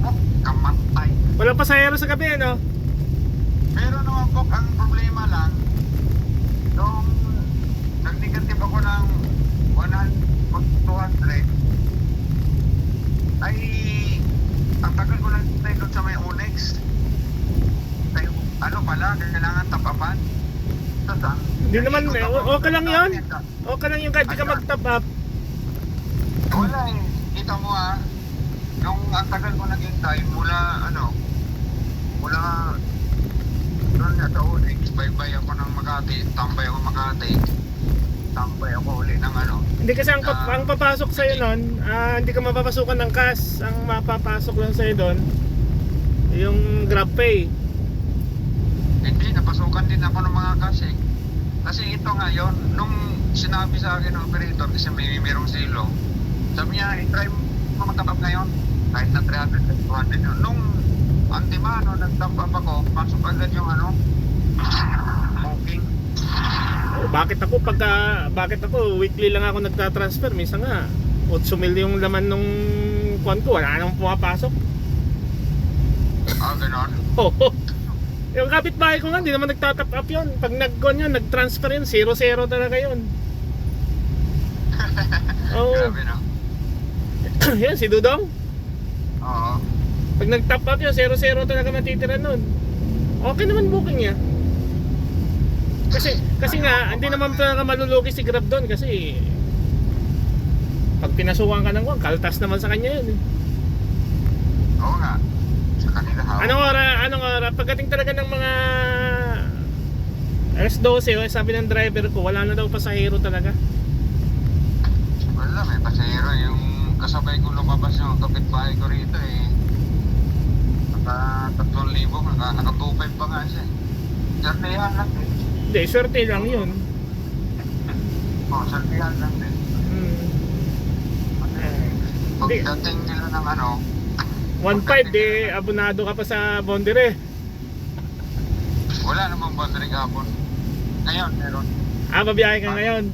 Oh, kamatay. Walang pasahero sa gabi, ano? Meron naman po, ang problema lang, nung nag-negative ako ng 200, ay ang tagal ko lang tayo doon sa may Onyx. Tayo, ano pala, kailangan tapapan. Hindi naman, okay lang yun. Okay lang yung kahit di ka mag-top up. Wala eh. Kita mo nung ang tagal ko naghintay mula mula doon sa Onyx, baybay ako ng Makati, tambay ako Makati, tambay ako uli ng Hindi kasi ang papasok sa'yo nun, hindi ka mapapasukan ng cash. Ang mapapasok lang sa'yo doon, yung GrabPay. Hindi, napasukan din ako ng mga kasi. Kasi ito ngayon, nung sinabi sa akin ng operator, kasi mayroong silo, sabi niya, i-try mo mag-top up ngayon. Kahit na 300 at 200 yun. Nung antimano, nag-top up ako, pasok agad yung booking. Bakit ako weekly lang ako nagta-transfer, minsan nga 8,000 yung laman nung kuwan ko, wala nang pumapasok. Ganon. Oo. Yung kapitbahay ko nga, hindi naman nagtatap up yun. Pag nag-gon yun, nag-transfer yun, 0-0 talaga yun. Oo. Grabe no? Yan, si Dudong. Oo. Pag nag-top up yun, 0-0 talaga matitira nun. Okay naman booking niya. Kasi nga, hindi naman talaga malulugi si Grab doon kasi pag pinasukan ka ng kwan, kaltas naman sa kanya yun. Oo nga. Sa kanila hawak. Anong oras? Pagdating talaga ng mga alas 12, sabi ng driver ko, wala na daw pasahero talaga. Wala, may pasahero. Yung kasabay ko lumabas yung kapitbahay ko rito naka 3,000, naka 2,500 pa nga siya. Sartihan lang din. Hindi, swerte lang yun. Sartihan lang din. Pagdating nila ng 1.5, di abonado ka pa sa Bondere. wala namang boundary kahapon. Ngayon, meron. Babiyahe ka ngayon.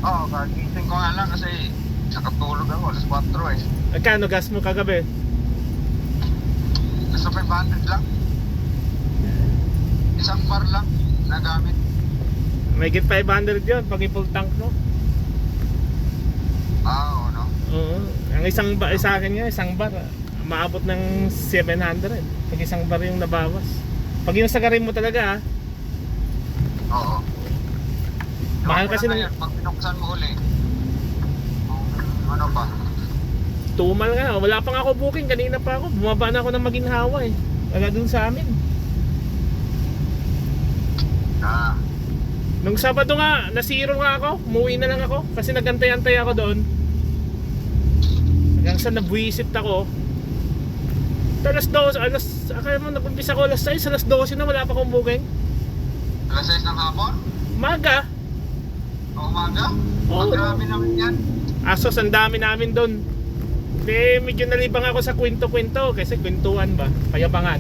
Oo, kagising ko nga lang kasi nakatulog ako, alas 4 eh. Magkano gas mo kagabi? Nasa 500 lang. Isang bar lang nagamit. May get 500 yun pag i-full tank mo. Oo, no? Oo. Ang sa akin nga, isang bar, maabot ng 700. Pag isang bar yung nabawas. Pag yung sagarin mo talaga Oo. mahal kasi ng... ng... Pag pinuksan mo uli, ano pa? Tumal nga. Wala pa nga ako booking. Kanina pa ako. Bumaba na ako ng Maginhawa eh. Wala dun sa amin. Nung Sabado nga, nasiro nga ako. Umuwi na lang ako. Kasi nagantay-antay ako doon. Hanggang sa nabuisit ako. Alas 12, akala mo nag-umpisa ko alas 6, alas 12 na wala pa akong booking. Alas 6 ng hapon? Maga. O umaga? Oo. Grabe naman yan. Asos, ang dami namin doon. Hindi, medyo nalibang ako sa kwento-kwento. Kasi kwentuhan ba? Payabangan.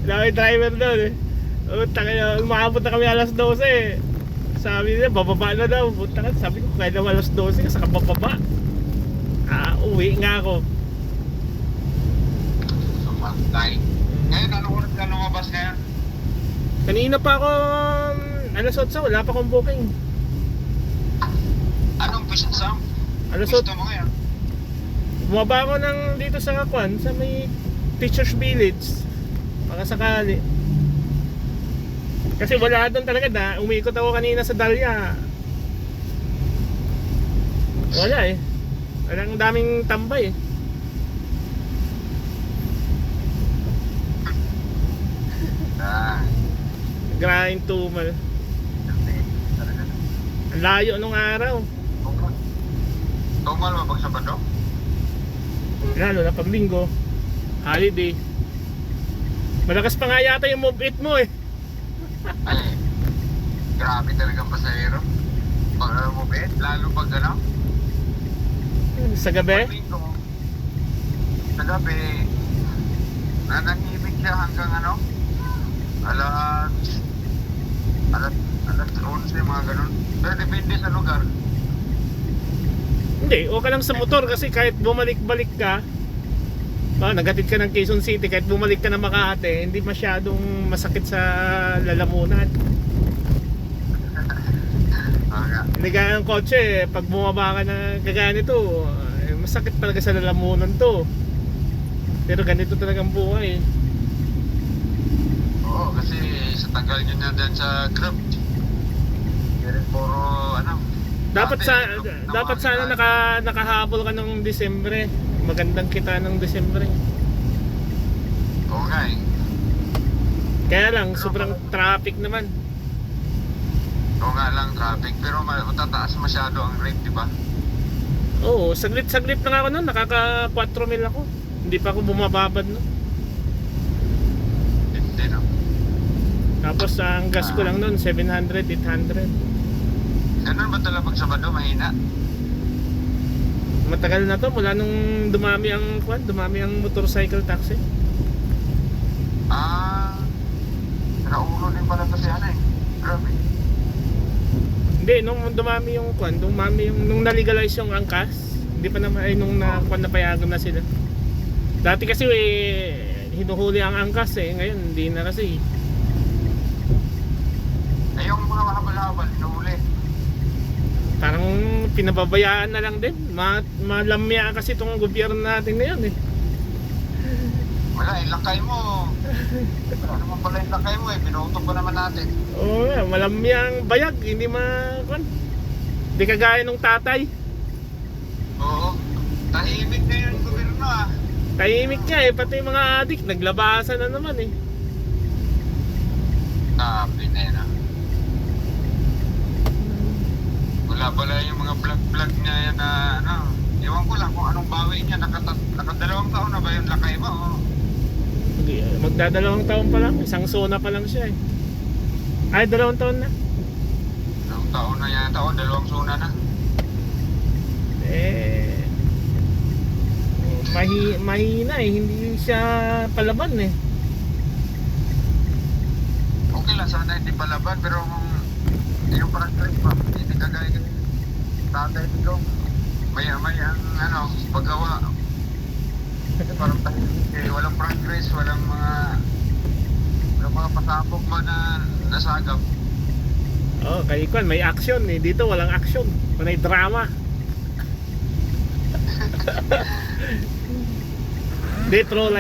Dami driver doon eh. Umaabot na kami alas 12. Sabi nila, bababa na daw. Sabi ko, kaya naman alas 12 kasi kabababa. Uwi nga ako. Sumatay. Ngayon, ano oras ka lumabas ngayon? Kanina pa ako, alas 8, wala pa akong booking. Anong pisang? Alas Gusto 8, mo ngayon? bumaba ako dito sa Kwan, sa may Teachers Village. Baka sakali. Kasi wala doon talaga na, umikot ako kanina sa Dahlia. Wala eh. Walang daming tambay eh. Grind tumal. Ang layo nung araw. Tumal mo pag Sabado? Lalo na pag Linggo, holiday. Malakas pa nga yata yung move it mo eh. Ay, grabe talagang pasahero. Pag mo bet, lalo pag Sa gabi? Linggo, sa gabi, nanahimik siya hanggang alas 11, mga ganun. Pero depende sa lugar. Hindi, okay lang sa motor kasi kahit bumalik-balik ka, nagatid ka ng Quezon City, kahit bumalik ka na Makati, hindi masyadong masakit sa lalamunan. Oo nga. Hindi gaya ng kotse, pag bumaba ka na kagaya nito, masakit talaga sa lalamunan to. Pero ganito talagang buhay. Oo, kasi sa tagal nyo na dyan sa Grab. Hindi rin puro ano. Dapat dati, sana nakahabol ka ng Disyembre. Magandang kita ng Disyembre. Oo nga eh. Kaya lang sobrang traffic naman. Oo nga lang traffic, pero matataas masyado ang rate, di ba? Oo, saglit lang ako noon, nakaka 4,000 ako. Hindi pa ako bumababad no. Hindi no. Tapos ang gas ko lang noon 700, 800. Ganun ba talaga pag Sabado, mahina? Matagal na to mula nung dumami ang motorcycle taxi. Ah, naulo din pala to si ano eh. Grabe. Hindi, nung dumami yung nung na-legalize yung angkas, hindi pa naman ay nung napayagan na sila. Dati kasi hinuhuli ang angkas ngayon hindi na kasi. Eh yung mga mahabal-habal, inuuli. Parang pinababayaan na lang din. Malamya kasi itong gobyerno natin ngayon eh. Wala, lakay mo. Ano naman pala yung lakay mo eh, binuto pa naman natin. Oo nga, malamya ang bayag, hindi hindi kagaya nung tatay. Oo. Tahimik na yung gobyerno ah. Tahimik nga pati yung mga adik, naglabasan na naman eh. Sabi na yun ah. Wala pala yung mga vlog niya yan na ano. Ewan ko lang kung anong bawi niya. Nakadalawang taon na ba yung lakay mo? Oh. Magdadalawang taon pa lang, isang zona pa lang siya eh. Ay, 2 taon na. Dalawang taon na yata o, 2 suna na. Mahina hindi siya palaban eh. Okay lang sana hindi palaban pero kung yung practice pa, hindi kagaya ng tatay dito. May ang ano, paggawa. Parang walang progress, walang mga pasabog ba na nasagap. Oh, kay Kwan may action eh. Dito walang action. Panay drama. Detro